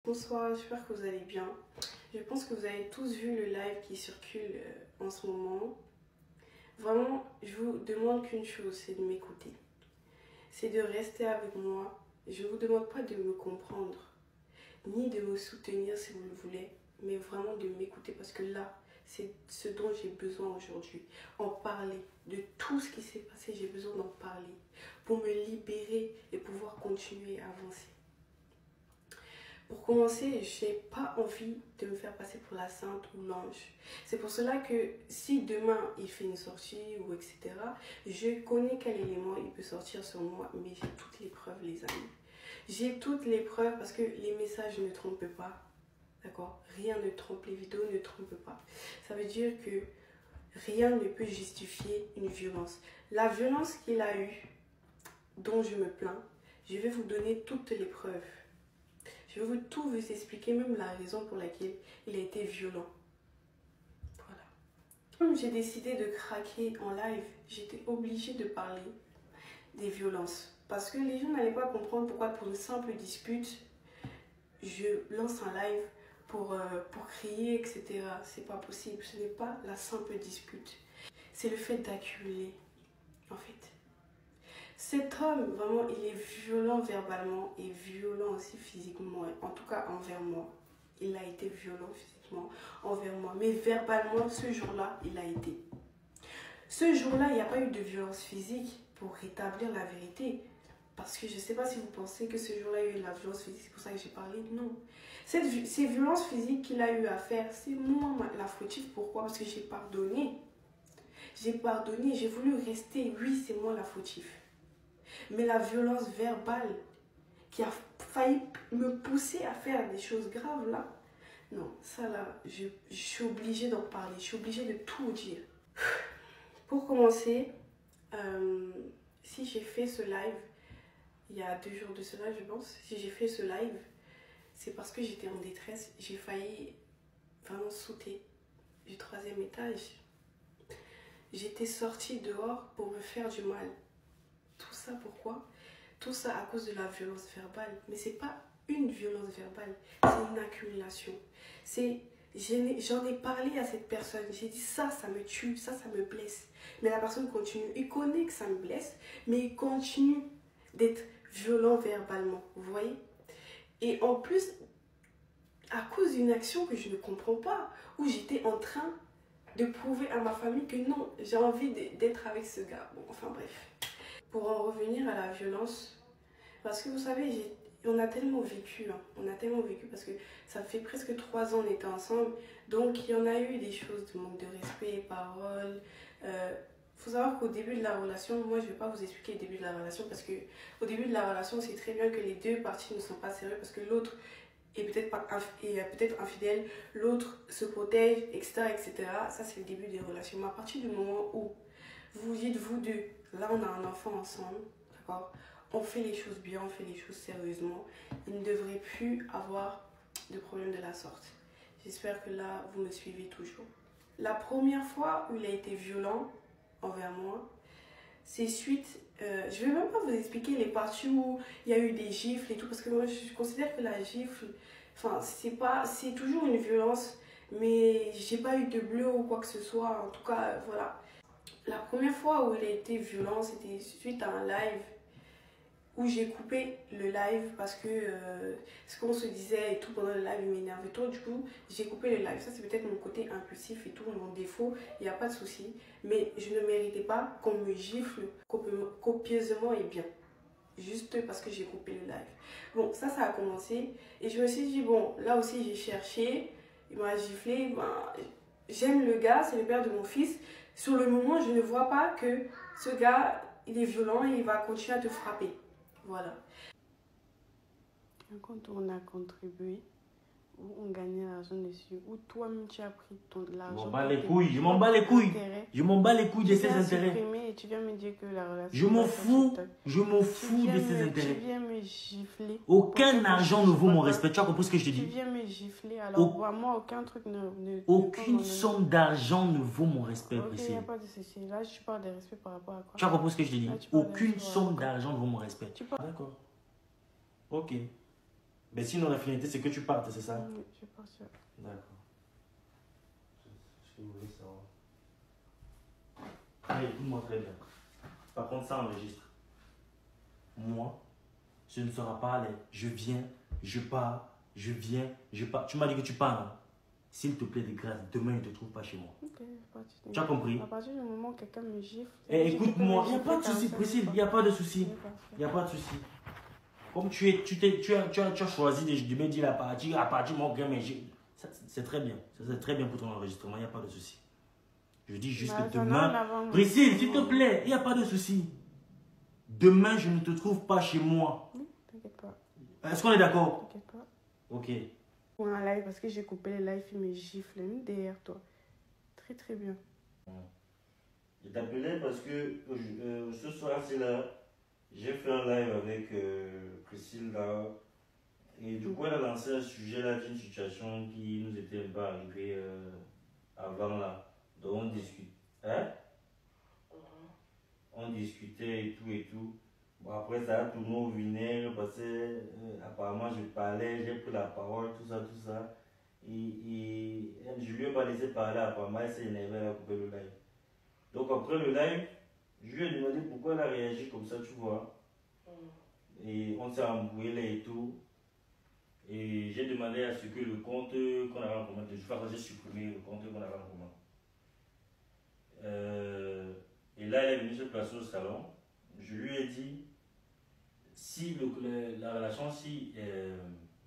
Bonsoir, j'espère que vous allez bien. Je pense que vous avez tous vu le live qui circule en ce moment. Vraiment, je vous demande qu'une chose, c'est de m'écouter. C'est de rester avec moi. Je ne vous demande pas de me comprendre, ni de me soutenir si vous le voulez, mais vraiment de m'écouter parce que là, c'est ce dont j'ai besoin aujourd'hui. En parler de tout ce qui s'est passé, j'ai besoin d'en parler pour me libérer et pouvoir continuer à avancer. Pour commencer, je n'ai pas envie de me faire passer pour la sainte ou l'ange. C'est pour cela que si demain il fait une sortie ou etc., je connais quel élément il peut sortir sur moi, mais j'ai toutes les preuves, les amis. J'ai toutes les preuves parce que les messages ne trompent pas. D'accord? Rien ne trompe, les vidéos ne trompent pas. Ça veut dire que rien ne peut justifier une violence. La violence qu'il a eue, dont je me plains, je vais vous donner toutes les preuves. Je vais tout vous expliquer, même la raison pour laquelle il a été violent. Voilà. Comme j'ai décidé de craquer en live, j'étais obligée de parler des violences. Parce que les gens n'allaient pas comprendre pourquoi pour une simple dispute, je lance un live pour crier, etc. C'est pas possible. Ce n'est pas la simple dispute. C'est le fait d'accumuler, en fait. Cet homme, vraiment, il est violent verbalement et violent aussi physiquement, en tout cas envers moi. Il a été violent physiquement envers moi, mais verbalement, ce jour-là, il a été. Ce jour-là, il n'y a pas eu de violence physique pour rétablir la vérité. Parce que je ne sais pas si vous pensez que ce jour-là, il y a eu de la violence physique, c'est pour ça que j'ai parlé. Non. Ces violences physiques qu'il a eu à faire, c'est moi la fautive. Pourquoi? Parce que j'ai pardonné. J'ai pardonné, j'ai voulu rester. Oui, c'est moi la fautive. Mais la violence verbale qui a failli me pousser à faire des choses graves là, non, ça là, je suis obligée d'en parler, je suis obligée de tout dire. Pour commencer, si j'ai fait ce live, il y a 2 jours de cela je pense, si j'ai fait ce live, c'est parce que j'étais en détresse, j'ai failli vraiment sauter du 3e étage. J'étais sortie dehors pour me faire du mal. Tout ça pourquoi? Tout ça à cause de la violence verbale. Mais c'est pas une violence verbale, c'est une accumulation. J'en ai parlé à cette personne, j'ai dit ça me tue, ça me blesse. Mais la personne continue, il connaît que ça me blesse, mais il continue d'être violent verbalement, vous voyez? Et en plus, à cause d'une action que je ne comprends pas, où j'étais en train de prouver à ma famille que non, j'ai envie d'être avec ce gars. Bon, enfin bref. Pour en revenir à la violence, parce que vous savez, on a tellement vécu, hein, on a tellement vécu parce que ça fait presque 3 ans qu'on était ensemble, donc il y en a eu des choses de manque de respect, paroles. Faut savoir qu'au début de la relation, moi je ne vais pas vous expliquer le début de la relation parce que au début de la relation, c'est très bien que les 2 parties ne sont pas sérieuses parce que l'autre est peut-être infidèle, l'autre se protège, etc., etc. Ça c'est le début des relations. Mais à partir du moment où vous dites vous deux, là on a un enfant ensemble, d'accord, on fait les choses bien, on fait les choses sérieusement, il ne devrait plus avoir de problème de la sorte. J'espère que là vous me suivez toujours. La première fois où il a été violent envers moi, c'est suite, je ne vais même pas vous expliquer les parties où il y a eu des gifles et tout, parce que moi je considère que la gifle, enfin c'est toujours une violence, mais j'ai pas eu de bleu ou quoi que ce soit, en tout cas voilà. La première fois où il a été violent, c'était suite à un live où j'ai coupé le live parce que ce qu'on se disait et tout pendant le live m'énervait trop. Du coup, j'ai coupé le live. Ça, c'est peut-être mon côté impulsif et tout, mon défaut. Il n'y a pas de souci. Mais je ne méritais pas qu'on me gifle copieusement et bien. Juste parce que j'ai coupé le live. Bon, ça a commencé. Et je me suis dit, bon, là aussi, j'ai cherché. Il m'a giflé. Ben, j'aime le gars, c'est le père de mon fils. Sur le moment, je ne vois pas que ce gars, il est violent et il va continuer à te frapper. Voilà. Quand on a contribué, où on gagnait l'argent dessus, où toi-même tu as pris l'argent. Je m'en bats les couilles, je m'en bats les couilles. Je m'en bats les couilles de ses intérêts. Et tu viens me dire que la relation. Je m'en fous de ses intérêts. Tu viens me gifler. Aucun argent ne vaut mon respect. Tu as compris ce que je te dis? Tu viens me gifler, alors moi aucun truc aucune somme d'argent ne vaut mon respect. Ok, il n'y a pas de souci. Là, je parle de respect par rapport à quoi? Tu as compris ce que je te dis? Aucune somme d'argent ne vaut mon respect. D'accord. Ok. Mais sinon, la finalité, c'est que tu partes, c'est ça? Oui, je pense. D'accord. Ce que vous voulez savoir. Allez, écoute-moi très bien. Par contre, ça enregistre. Moi, ce ne sera pas aller. Je viens, je pars, je viens, je pars. Tu m'as dit que tu pars, non? S'il te plaît, de grâce, demain, ne te trouve pas chez moi. Ok, tu as compris? À partir du moment où quelqu'un me gifle. Écoute-moi, il n'y a pas de souci, Priscille, il n'y a pas de souci. Il n'y a pas de souci. Comme tu as choisi de me dire à partir de mon gain, mais c'est très bien. C'est très bien pour ton enregistrement, il n'y a pas de souci. Je dis juste que demain. Priscille, s'il te plaît, il n'y a pas de souci. Demain, je ne te trouve pas chez moi. Oui, t'inquiète pas. Est-ce qu'on est d'accord? T'inquiète pas. Ok. Pour un live, parce que j'ai coupé les lives, il me gifle derrière toi. Très très bien. Je t'appelais parce que ce soir, c'est là. J'ai fait un live avec Priscille là. Et du coup, elle a lancé un sujet là d'une situation qui nous était un peu arrivée avant là. Donc on discute. Hein? On discutait et tout et tout. Bon, après, ça a tourné au vinaigre parce que apparemment je parlais, j'ai pris la parole, tout ça, tout ça. Et je lui ai pas laissé parler, apparemment, elle s'est énervée, elle a coupé le live. Donc après le live, je lui ai demandé pourquoi elle a réagi comme ça, tu vois. Et on s'est embrouillé là et tout. Et j'ai demandé à ce que le compte qu'on avait en commun, de toute façon j'ai supprimé le compte qu'on avait en commun. Et là, elle est venue se placer au salon. Je lui ai dit, si la relation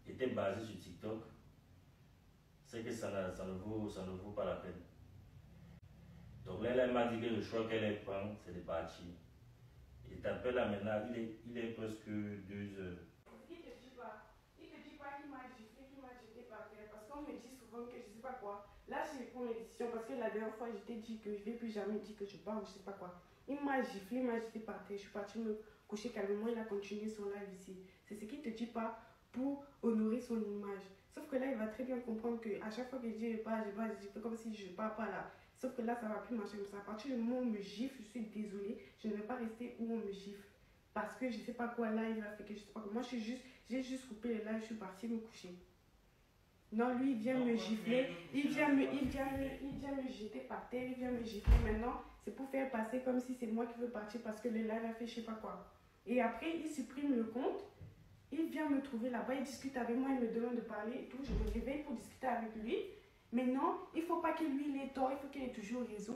était basée sur TikTok, c'est que ça ne vaut pas la peine. Donc là, elle m'a dit que le choix qu'elle prend, c'est de partir. Et t'appelles là maintenant, il est presque 2 heures. Il te dit pas qu'il m'a giflé, qu'il m'a jeté par terre. Parce qu'on me dit souvent que je sais pas quoi. Là, je prends mes décisions parce que la dernière fois, je t'ai dit que je vais plus jamais dire que je pars ou je sais pas quoi. Il m'a giflé, il m'a jeté par terre. Je suis partie me coucher calmement. Il a continué son live ici. C'est ce qu'il te dit pas pour honorer son image. Sauf que là, il va très bien comprendre qu'à chaque fois que je dis je pars, je fais comme si je pars pas là. Sauf que là, ça va plus marcher comme ça. À partir du moment où on me gifle, je suis désolée. Je ne vais pas rester où on me gifle. Parce que je sais pas quoi là, il a fait que je sais pas quoi. Moi, j'ai juste coupé les lives, je suis partie me coucher. Non, lui, il vient me gifler, il vient me jeter par terre, il vient me gifler. Maintenant, c'est pour faire passer comme si c'est moi qui veux partir parce que le live a fait je sais pas quoi. Et après, il supprime le compte, il vient me trouver là-bas, il discute avec moi, il me demande de parler et tout. Je me réveille pour discuter avec lui. Mais non, il faut pas que lui, il ait tort, il faut qu'il ait toujours raison.